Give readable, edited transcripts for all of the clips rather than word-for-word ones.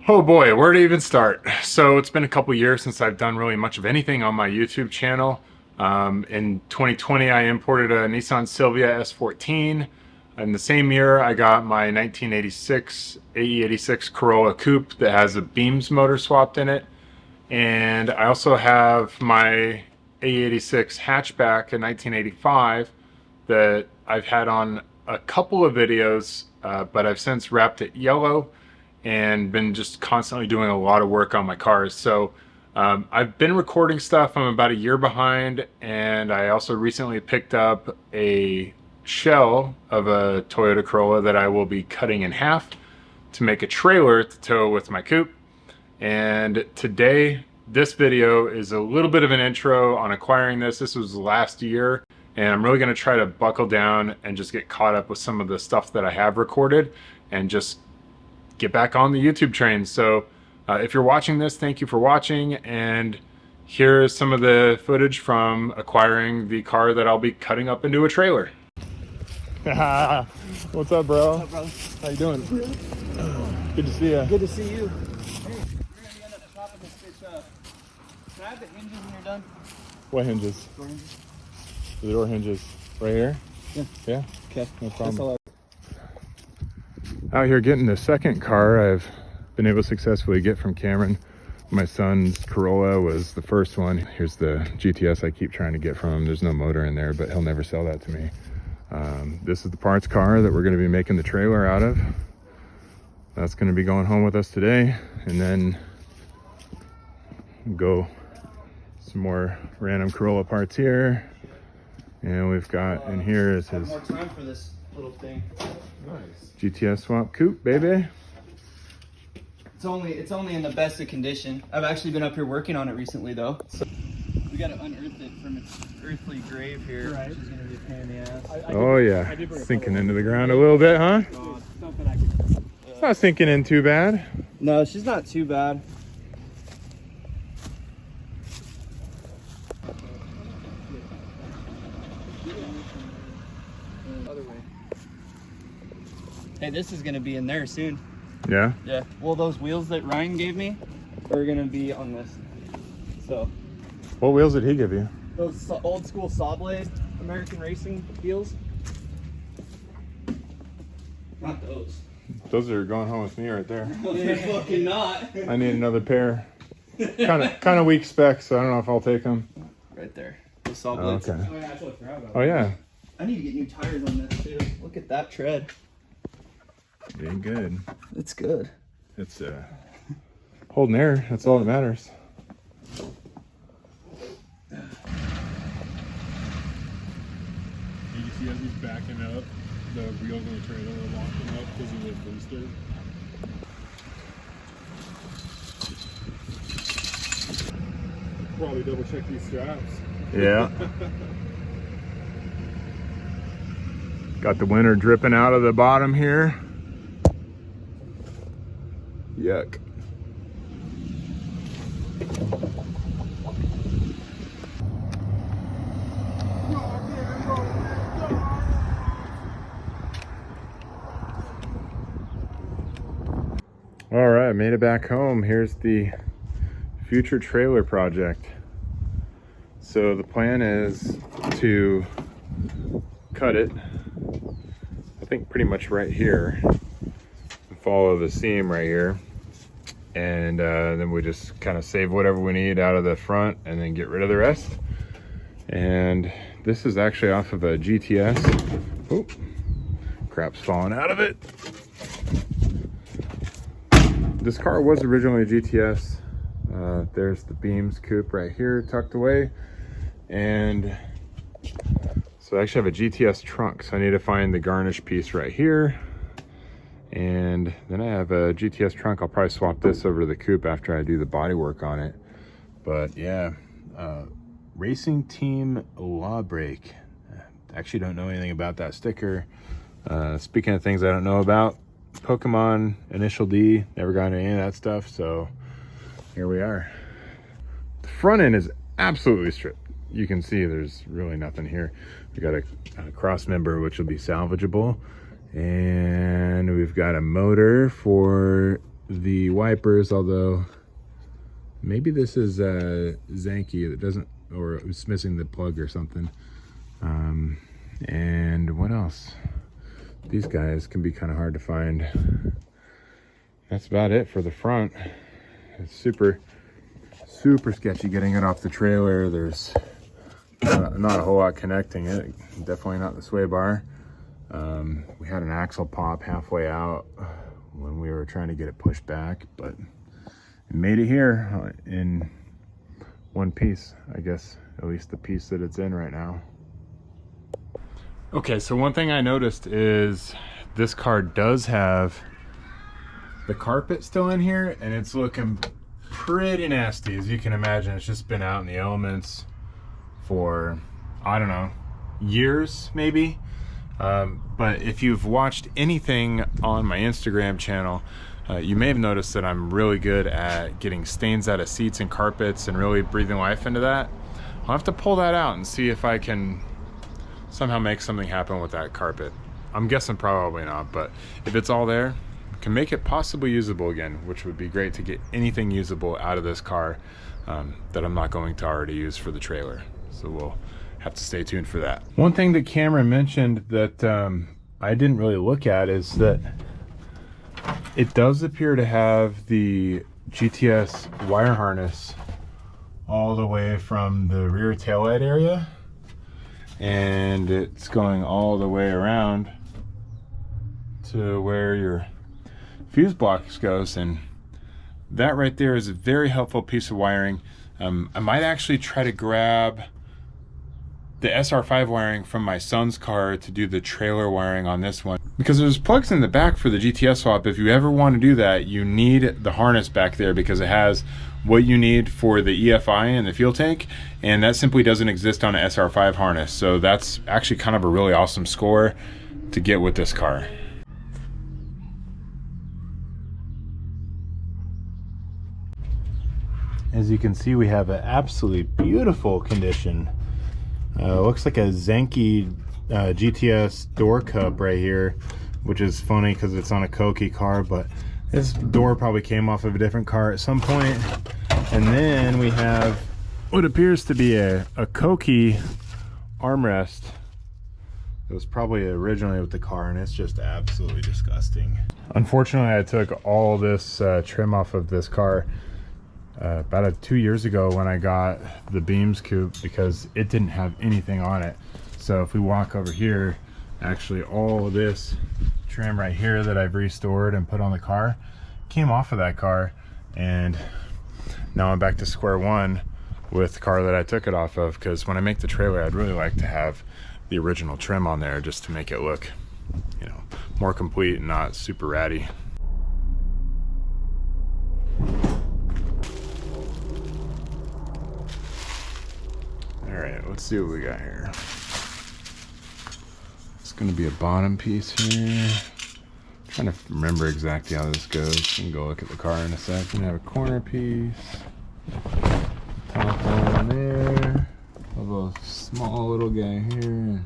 Oh boy, where to even start? So it's been a couple years since I've done really much of anything on my YouTube channel. In 2020, I imported a Nissan Silvia S14. In the same year, I got my 1986 ae86 Corolla Coupe that has a Beams motor swapped in it. And I also have my ae86 hatchback in 1985 that I've had on a couple of videos, but I've since wrapped it yellow and been just constantly doing a lot of work on my cars. So I've been recording stuff. I'm about a year behind, and I also recently picked up a shell of a Toyota Corolla that I will be cutting in half to make a trailer to tow with my coupe. And today, this video is a little bit of an intro on acquiring this. This was last year, and I'm really going to try to buckle down and just get caught up with some of the stuff that I have recorded and just get back on the YouTube train. So if you're watching this, thank you for watching, and here is some of the footage from acquiring the car that I'll be cutting up into a trailer. What's up, bro? What's up, brother? How you doing? Good to see you. Good to see you. Hey, we're gonna be end up chopping this bitch up. Can I have the hinges when you're done? What hinges? Door hinges? The door hinges right here? Yeah. Yeah? Okay. No problem. That's all Out here getting the second car I've been able to successfully get from Cameron. My son's Corolla was the first one. Here's the GTS I keep trying to get from him. There's no motor in there, but he'll never sell that to me. This is the parts car that we're going to be making the trailer out of. That's going to be going home with us today, and then go some more random Corolla parts here. And we've got in here is his more time for this little thing. nice GTS swap coupe, baby. It's only in the best of condition. I've actually been up here working on it recently though. So we gotta unearth it from its earthly grave here, right? Which is gonna be a pain in the ass. Oh yeah, sinking into the ground a little bit, huh? It's not sinking in too bad. No, she's not too bad. Hey, this is gonna be in there soon. Yeah? Yeah. Well, those wheels that Ryan gave me are gonna be on this. So. What wheels did he give you? Those old school saw blade American racing wheels. Not those. Those are going home with me right there. They're fucking not. I need another pair. Kind of weak specs, so I don't know if I'll take them. Right there. The saw blades. Okay. Oh, yeah, I totally forgot about Oh yeah. I need to get new tires on this too. Look at that tread. Being good. It's good. It's holding air. That's all that matters. You can see as he's backing up, the wheels on the trailer are locking up because of the booster. Probably double check these straps. Yeah. Got the winter dripping out of the bottom here. Yuck. All right, made it back home. Here's the future trailer project. So the plan is to cut it, I think pretty much right here, follow the seam right here, and then we just kind of save whatever we need out of the front and then get rid of the rest. And this is actually off of a GTS. Oop, crap's falling out of it. This car was originally a GTS. There's the Beams Coupe right here tucked away, and so I actually have a GTS trunk, so I need to find the garnish piece right here. And then I have a GTS trunk. I'll probably swap this over to the coupe after I do the body work on it. But yeah, Racing Team Lawbreak. Actually don't know anything about that sticker. Speaking of things I don't know about, Pokemon Initial D, never got any of that stuff, so here we are. The front end is absolutely stripped. You can see there's really nothing here. We got a cross member which will be salvageable. And we've got a motor for the wipers, although maybe this is Zanky that doesn't, or it's missing the plug or something. And what else? These guys can be kind of hard to find. That's about it for the front. It's super sketchy getting it off the trailer. There's not a whole lot connecting it. Definitely not the sway bar. We had an axle pop halfway out when we were trying to get it pushed back, but it made it here in one piece, I guess, at least the piece that it's in right now. Okay, so one thing I noticed is this car does have the carpet still in here, and it's looking pretty nasty. As you can imagine, it's just been out in the elements for, I don't know, years maybe. But if you've watched anything on my Instagram channel, you may have noticed that I'm really good at getting stains out of seats and carpets and really breathing life into that. I'll have to pull that out and see if I can somehow make something happen with that carpet. I'm guessing probably not, but if it's all there, can make it possibly usable again, which would be great to get anything usable out of this car that I'm not going to already use for the trailer. So we'll have to stay tuned for that. One thing that Cameron mentioned that I didn't really look at is that it does appear to have the GTS wire harness all the way from the rear taillight area, and it's going all the way around to where your fuse box goes, and that right there is a very helpful piece of wiring. I might actually try to grab the SR5 wiring from my son's car to do the trailer wiring on this one, because there's plugs in the back for the GTS swap. If you ever want to do that, you need the harness back there because it has what you need for the EFI and the fuel tank, and that simply doesn't exist on an SR5 harness. So that's actually kind of a really awesome score to get with this car. As you can see, we have an absolutely beautiful condition. Looks like a Zanky GTS door cup right here, which is funny because it's on a Koki car, but this door probably came off of a different car at some point. And then we have what appears to be a Koki armrest. It was probably originally with the car, and it's just absolutely disgusting. Unfortunately, I took all this trim off of this car about 2 years ago when I got the Beams Coupe, because it didn't have anything on it. So if we walk over here, actually all of this trim right here that I've restored and put on the car came off of that car, and now I'm back to square one with the car that I took it off of, because when I make the trailer, I'd really like to have the original trim on there just to make it look, you know, more complete and not super ratty. All right, let's see what we got here. It's gonna be a bottom piece here. I'm trying to remember exactly how this goes. We can go look at the car in a second. Have a corner piece, top one there, a little small little guy here.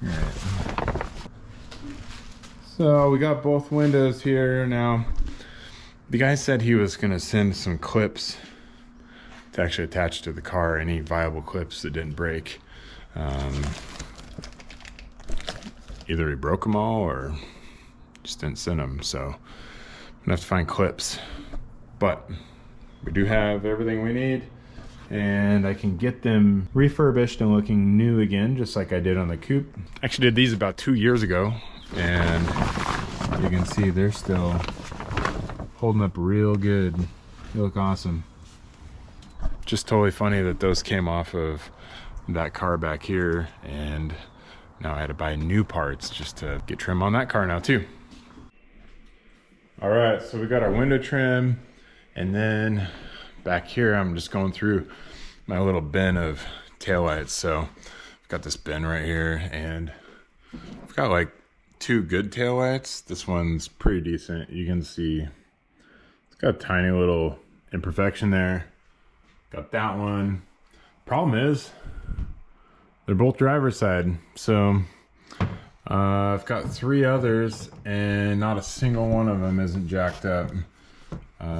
All right. So we got both windows here now. The guy said he was gonna send some clips to actually attach to the car, any viable clips that didn't break. Either he broke them all or just didn't send them, so I'm gonna have to find clips. But we do have everything we need, and I can get them refurbished and looking new again, just like I did on the Coupe. Actually did these about 2 years ago, and you can see they're still holding up real good. They look awesome. Just totally funny that those came off of that car back here, and now I had to buy new parts just to get trim on that car now too. All right, so we got our window trim, and then back here I'm just going through my little bin of taillights. So I've got this bin right here, and I've got like 2 good taillights. This one's pretty decent. You can see it's got a tiny little imperfection there. Got that one. Problem is, they're both driver's side. So I've got 3 others, and not a single one of them isn't jacked up.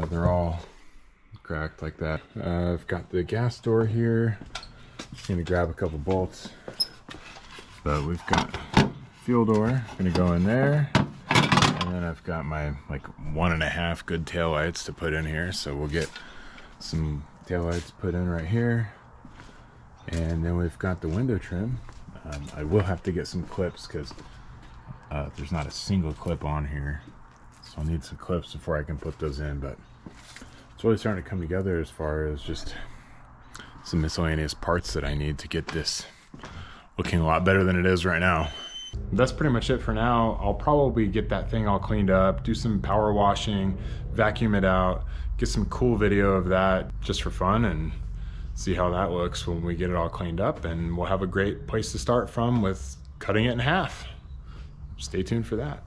They're all cracked like that. I've got the gas door here. Just gonna grab a couple bolts. But we've got fuel door, gonna go in there. And then I've got my like 1.5 good taillights to put in here. So we'll get some taillights put in right here. And then we've got the window trim. I will have to get some clips because there's not a single clip on here. So I'll need some clips before I can put those in, but it's really starting to come together as far as just some miscellaneous parts that I need to get this looking a lot better than it is right now. That's pretty much it for now. I'll probably get that thing all cleaned up, do some power washing, vacuum it out, get some cool video of that just for fun, and see how that looks when we get it all cleaned up, and we'll have a great place to start from with cutting it in half. Stay tuned for that.